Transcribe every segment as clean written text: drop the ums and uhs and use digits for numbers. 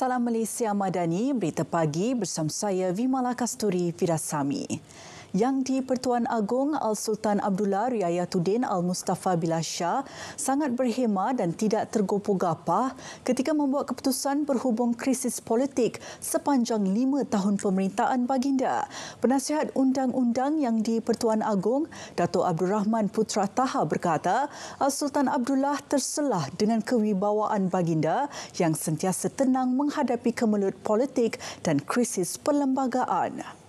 Salam Malaysia Madani, Berita Pagi bersama saya Vimala Kasturi Virasami. Yang di-Pertuan Agong Al-Sultan Abdullah Riayatuddin Al-Mustafa Billah Shah sangat berhema dan tidak tergopoh-gapah ketika membuat keputusan berhubung krisis politik sepanjang 5 tahun pemerintahan baginda. Penasihat Undang-Undang yang di-Pertuan Agong, Dato' Abdul Rahman Putra Taha berkata, Al-Sultan Abdullah terselah dengan kewibawaan baginda yang sentiasa tenang menghadapi kemelut politik dan krisis perlembagaan.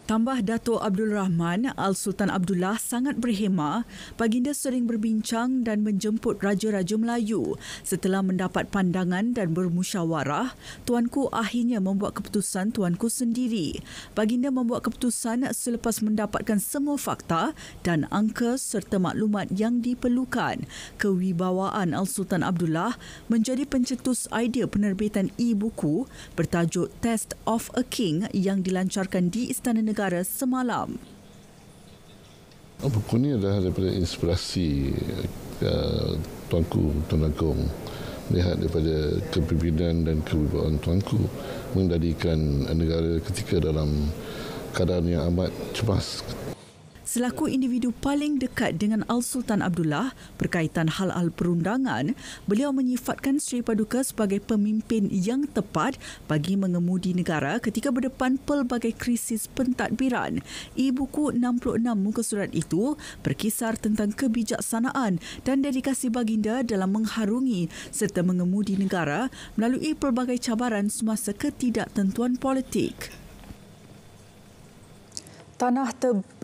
Tambah Dato' Abdul Rahman, Al-Sultan Abdullah sangat berhema. Baginda sering berbincang dan menjemput Raja-Raja Melayu. Setelah mendapat pandangan dan bermusyawarah, Tuanku akhirnya membuat keputusan Tuanku sendiri. Baginda membuat keputusan selepas mendapatkan semua fakta dan angka serta maklumat yang diperlukan. Kewibawaan Al-Sultan Abdullah menjadi pencetus idea penerbitan e-buku bertajuk Test of a King yang dilancarkan di Istana Negara semalam. Buku ini adalah daripada inspirasi Tuanku Tuan Agong, melihat daripada kepimpinan dan kewibawaan Tuanku mengendalikan negara ketika dalam keadaan yang amat cemas. Selaku individu paling dekat dengan Al-Sultan Abdullah berkaitan hal-hal perundangan, beliau menyifatkan Sri Paduka sebagai pemimpin yang tepat bagi mengemudi negara ketika berdepan pelbagai krisis pentadbiran. E-buku 66 muka surat itu berkisar tentang kebijaksanaan dan dedikasi baginda dalam mengharungi serta mengemudi negara melalui pelbagai cabaran semasa ketidaktentuan politik. Tanah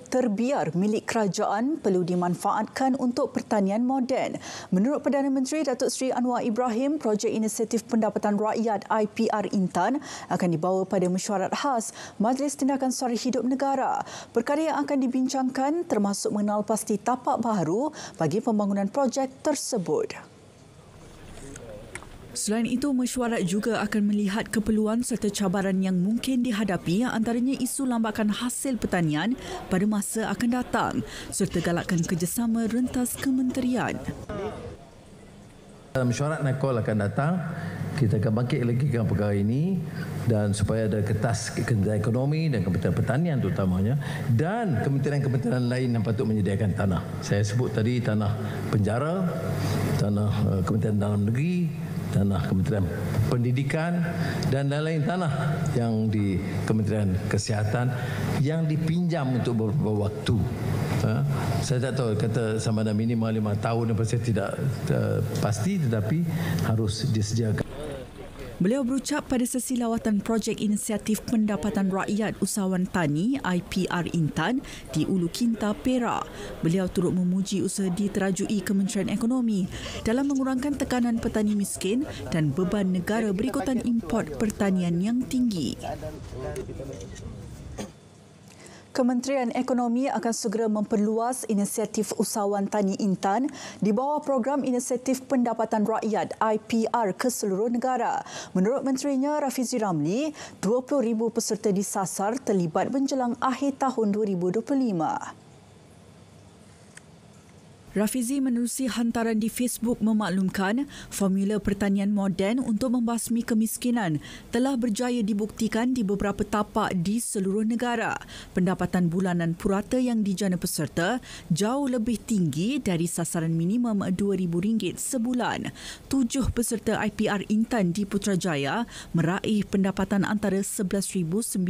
terbiar milik kerajaan perlu dimanfaatkan untuk pertanian moden. Menurut Perdana Menteri Datuk Seri Anwar Ibrahim, projek inisiatif pendapatan rakyat IPR Intan akan dibawa pada mesyuarat khas Majlis Tindakan Sara Hidup Negara. Perkara yang akan dibincangkan termasuk mengenal pasti tapak baharu bagi pembangunan projek tersebut. Selain itu, mesyuarat juga akan melihat keperluan serta cabaran yang mungkin dihadapi, antaranya isu lambakan hasil pertanian pada masa akan datang serta galakkan kerjasama rentas kementerian. Mesyuarat NACOL akan datang, kita akan bangkit lagi perkara ini dan supaya ada kertas Kementerian Ekonomi dan Kementerian Pertanian terutamanya dan kementerian-kementerian lain yang patut menyediakan tanah. Saya sebut tadi tanah penjara, tanah Kementerian Dalam Negeri, tanah Kementerian Pendidikan dan lain-lain tanah yang di Kementerian Kesihatan yang dipinjam untuk beberapa waktu. Saya tak tahu kata sama ada minimal 5 tahun apa saya tidak pasti, tetapi harus disediakan. Beliau berucap pada sesi lawatan projek inisiatif pendapatan rakyat usahawan tani IPR Intan di Ulu Kinta, Perak. Beliau turut memuji usaha diterajui Kementerian Ekonomi dalam mengurangkan tekanan petani miskin dan beban negara berikutan import pertanian yang tinggi. Kementerian Ekonomi akan segera memperluas inisiatif usahawan tani Intan di bawah program inisiatif pendapatan rakyat IPR ke seluruh negara. Menurut menterinya Rafizi Ramli, 20,000 peserta disasar terlibat menjelang akhir tahun 2025. Rafizi menerusi hantaran di Facebook memaklumkan formula pertanian moden untuk membasmi kemiskinan telah berjaya dibuktikan di beberapa tapak di seluruh negara. Pendapatan bulanan purata yang dijana peserta jauh lebih tinggi dari sasaran minimum RM2,000 sebulan. 7 peserta IPR Intan di Putrajaya meraih pendapatan antara RM11,990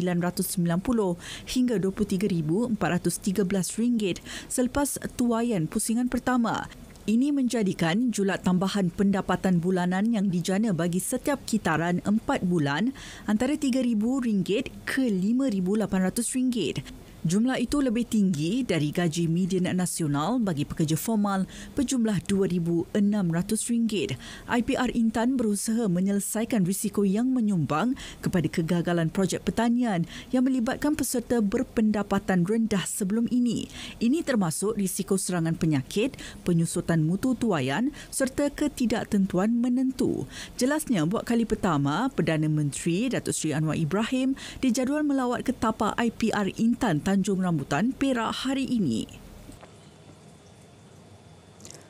hingga RM23,413 selepas tuaian pusingan pertama. Ini menjadikan julat tambahan pendapatan bulanan yang dijana bagi setiap kitaran 4 bulan antara RM3,000 ke RM5,800. Jumlah itu lebih tinggi dari gaji median nasional bagi pekerja formal berjumlah RM2,600. IPR Intan berusaha menyelesaikan risiko yang menyumbang kepada kegagalan projek pertanian yang melibatkan peserta berpendapatan rendah sebelum ini. Ini termasuk risiko serangan penyakit, penyusutan mutu tuaian serta ketidaktentuan menentu. Jelasnya, buat kali pertama, Perdana Menteri Datuk Seri Anwar Ibrahim dijadual melawat ke tapak IPR Intan Tanjung Rambutan, Perak hari ini.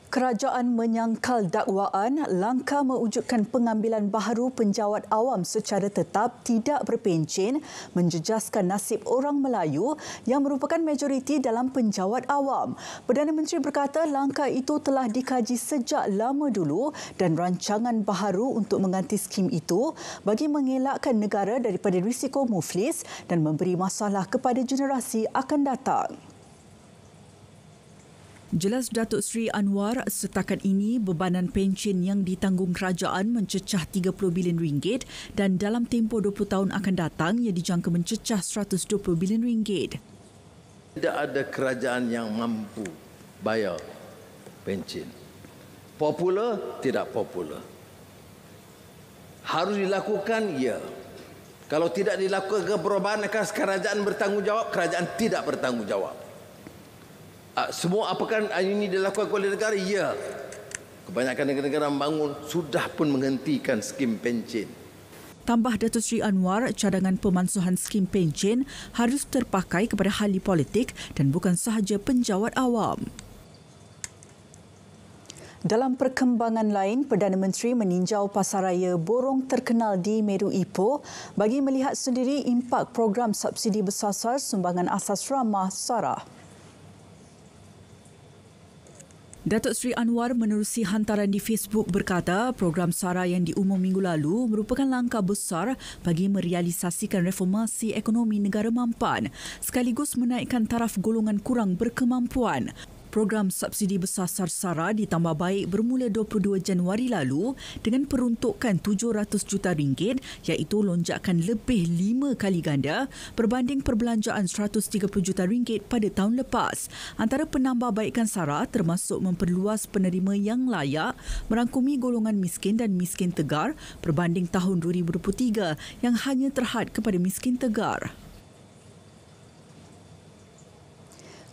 Kerajaan menyangkal dakwaan langkah mewujudkan pengambilan baharu penjawat awam secara tetap tidak berpencen menjejaskan nasib orang Melayu yang merupakan majoriti dalam penjawat awam. Perdana Menteri berkata langkah itu telah dikaji sejak lama dulu dan rancangan baharu untuk mengganti skim itu bagi mengelakkan negara daripada risiko muflis dan memberi masalah kepada generasi akan datang. Jelas Datuk Seri Anwar, setakat ini bebanan pencen yang ditanggung kerajaan mencecah 30 bilion ringgit dan dalam tempoh 20 tahun akan datang ia dijangka mencecah 120 bilion ringgit. Tidak ada kerajaan yang mampu bayar pencen. Popular, tidak popular. Harus dilakukan, ya. Kalau tidak dilakukan perubahan, akan kerajaan bertanggungjawab, kerajaan tidak bertanggungjawab. Semua apakah ini dilakukan oleh negara? Ya. Kebanyakan negara-negara membangun sudah pun menghentikan skim pencen. Tambah Datuk Seri Anwar, cadangan pemansuhan skim pencen harus terpakai kepada ahli politik dan bukan sahaja penjawat awam. Dalam perkembangan lain, Perdana Menteri meninjau pasaraya borong terkenal di Meru Ipoh bagi melihat sendiri impak program subsidi bersasar sumbangan asas ramah SARA. Datuk Seri Anwar menerusi hantaran di Facebook berkata program SARA yang diumum minggu lalu merupakan langkah besar bagi merealisasikan reformasi ekonomi negara mampan sekaligus menaikkan taraf golongan kurang berkemampuan. Program subsidi bersasar SARA ditambah baik bermula 22 Januari lalu dengan peruntukan 700 juta ringgit iaitu lonjakan lebih 5 kali ganda berbanding perbelanjaan 130 juta ringgit pada tahun lepas. Antara penambahbaikan SARA termasuk memperluas penerima yang layak, merangkumi golongan miskin dan miskin tegar berbanding tahun 2023 yang hanya terhad kepada miskin tegar.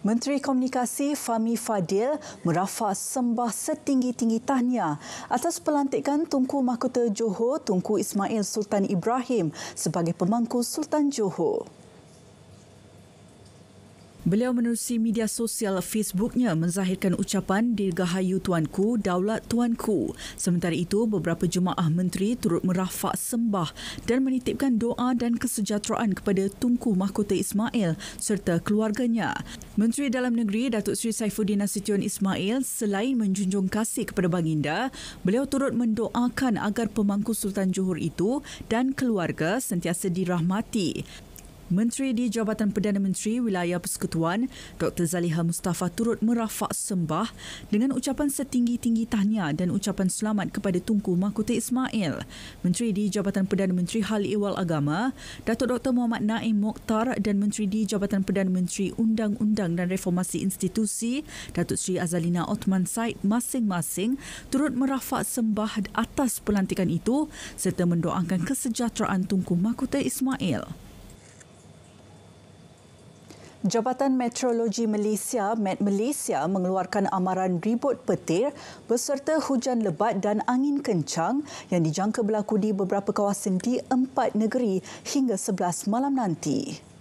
Menteri Komunikasi Fahmi Fadil merafah sembah setinggi-tinggi tahniah atas pelantikan Tunku Mahkota Johor Tunku Ismail Sultan Ibrahim sebagai pemangku Sultan Johor. Beliau menerusi media sosial Facebooknya menzahirkan ucapan Dirgahayu Tuanku, Daulat Tuanku. Sementara itu, beberapa jemaah menteri turut merafak sembah dan menitipkan doa dan kesejahteraan kepada Tunku Mahkota Ismail serta keluarganya. Menteri Dalam Negeri Datuk Seri Saifuddin Nasution Ismail selain menjunjung kasih kepada baginda, beliau turut mendoakan agar pemangku Sultan Johor itu dan keluarga sentiasa dirahmati. Menteri di Jabatan Perdana Menteri Wilayah Persekutuan, Dr. Zaliha Mustafa turut merafak sembah dengan ucapan setinggi-tinggi tahniah dan ucapan selamat kepada Tunku Mahkota Ismail. Menteri di Jabatan Perdana Menteri Hal Ehwal Agama, Datuk Dr. Muhammad Naim Mokhtar dan Menteri di Jabatan Perdana Menteri Undang-Undang dan Reformasi Institusi, Datuk Seri Azalina Othman Said masing-masing turut merafak sembah atas pelantikan itu serta mendoakan kesejahteraan Tunku Mahkota Ismail. Jabatan Meteorologi Malaysia, Met Malaysia mengeluarkan amaran ribut petir beserta hujan lebat dan angin kencang yang dijangka berlaku di beberapa kawasan di 4 negeri hingga 11 malam nanti.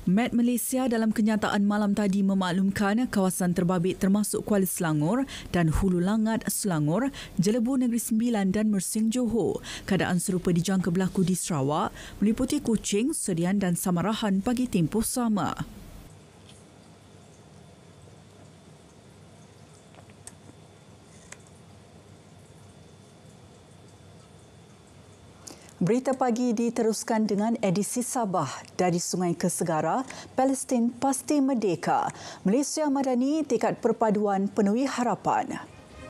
Met Malaysia dalam kenyataan malam tadi memaklumkan kawasan terbabit termasuk Kuala Selangor dan Hulu Langat Selangor, Jelebu Negeri Sembilan dan Mersing Johor. Keadaan serupa dijangka berlaku di Sarawak, meliputi Kuching, Serian dan Samarahan bagi tempoh sama. Berita pagi diteruskan dengan edisi Sabah. Dari sungai ke segara, Palestin pasti merdeka. Malaysia Madani tekad perpaduan penuhi harapan.